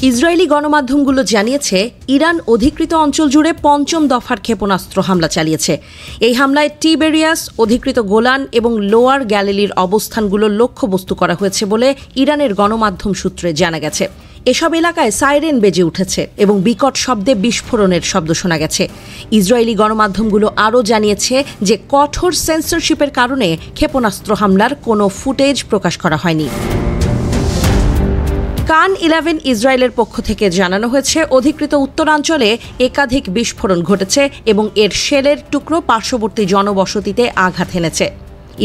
Israeli গণমাধ্যমগুলো জানিয়েছে, Iran অধিকৃত অঞ্চল জুড়ে পঞ্চম দফার ক্ষেপণাস্ত্র হামলা চালিয়েছে। এই হামলায় টিবেরিয়াস, অধিকৃত গোলান এবং লোয়ার গ্যালিলির অবস্থানগুলো লক্ষ্যবস্তু করা হয়েছে বলে ইরানের গণমাধ্যম সূত্রে জানা গেছে। এসব এলাকায় সাইরেন বেজে উঠেছে এবং বিকট শব্দে বিস্ফোরণের শব্দ শোনা গেছে। ইসরায়েলি গণমাধ্যমগুলো আরও জানিয়েছে যে কঠোর সেন্সরশিপের কারণে ক্ষেপণাস্ত্র হামলার কোনো ফুটেজ প্রকাশ করা হয়নি। কান 11 ইসরায়েলের পক্ষ থেকে জানানো হয়েছে, অধিকৃত উত্তরাঞ্চলে একাধিক বিস্ফোরণ ঘটেছে এবং এর শেলের টুকরো পার্শ্ববর্তী জনবসতিতে আঘাত এনেছে।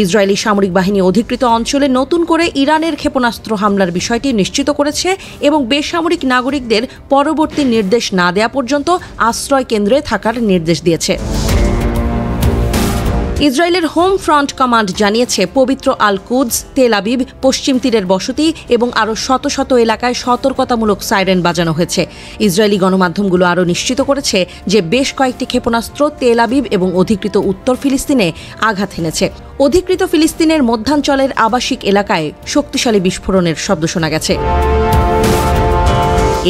ইসরায়েলি সামরিক বাহিনী অধিকৃত অঞ্চলে নতুন করে ইরানের ক্ষেপণাস্ত্র হামলার বিষয়টি নিশ্চিত করেছে এবং বেসামরিক নাগরিকদের পরবর্তী নির্দেশ না দেওয়া পর্যন্ত আশ্রয় কেন্দ্রে থাকার নির্দেশ দিয়েছে। ইসরায়েলের হোম ফ্রন্ট কমান্ড জানিয়েছে, পবিত্র আল কুদস, তেল আবিব, পশ্চিম তীরের বসতি এবং আরও শত শত এলাকায় সতর্কতামূলক সাইরেন বাজানো হয়েছে। ইসরায়েলি গণমাধ্যমগুলো আরও নিশ্চিত করেছে যে বেশ কয়েকটি ক্ষেপণাস্ত্র তেল আবিব এবং অধিকৃত উত্তর ফিলিস্তিনে আঘাত এনেছে। অধিকৃত ফিলিস্তিনের মধ্যাঞ্চলের আবাসিক এলাকায় শক্তিশালী বিস্ফোরণের শব্দ শোনা গেছে।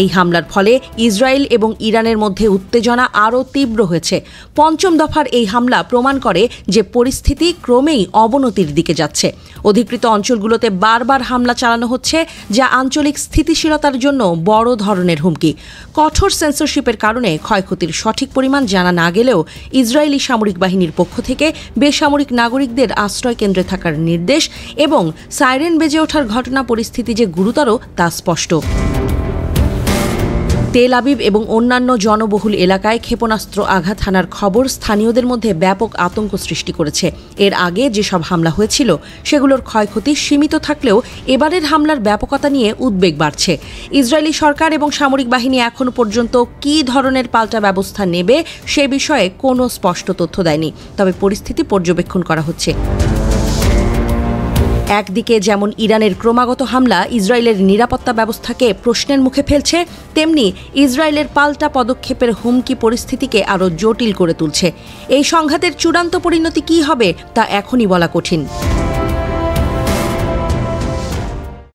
এই হামলার ফলে ইসরায়েল এবং ইরানের মধ্যে উত্তেজনা আরও তীব্র হয়েছে। পঞ্চম দফার এই হামলা প্রমাণ করে যে পরিস্থিতি ক্রমেই অবনতির দিকে যাচ্ছে। অধিকৃত অঞ্চলগুলোতে বারবার হামলা চালানো হচ্ছে, যা আঞ্চলিক স্থিতিশীলতার জন্য বড় ধরনের হুমকি। কঠোর সেন্সরশিপের কারণে ক্ষয়ক্ষতির সঠিক পরিমাণ জানা না গেলেও ইসরায়েলি সামরিক বাহিনীর পক্ষ থেকে বেসামরিক নাগরিকদের আশ্রয় কেন্দ্রে থাকার নির্দেশ এবং সাইরেন বেজে ওঠার ঘটনা পরিস্থিতি যে গুরুতর তা স্পষ্ট। তেল আবিব এবং অন্যান্য জনবহুল এলাকায় ক্ষেপণাস্ত্র আঘাত হানার খবর স্থানীয়দের মধ্যে ব্যাপক আতঙ্ক সৃষ্টি করেছে। এর আগে যেসব হামলা হয়েছিল সেগুলোর ক্ষয়ক্ষতি সীমিত থাকলেও এবারের হামলার ব্যাপকতা নিয়ে উদ্বেগ বাড়ছে। ইসরায়েলি সরকার এবং সামরিক বাহিনী এখনো পর্যন্ত কী ধরনের পাল্টা ব্যবস্থা নেবে সে বিষয়ে কোনো স্পষ্ট তথ্য দেয়নি, তবে পরিস্থিতি পর্যবেক্ষণ করা হচ্ছে। একদিকে যেমন ইরানের ক্রমাগত হামলা ইসরায়েলের নিরাপত্তা ব্যবস্থাকে প্রশ্নের মুখে ফেলছে, তেমনি ইসরায়েলের পাল্টা পদক্ষেপের হুমকি পরিস্থিতিকে আরও জটিল করে তুলছে। এই সংঘাতের চূড়ান্ত পরিণতি কী হবে তা এখনই বলা কঠিন।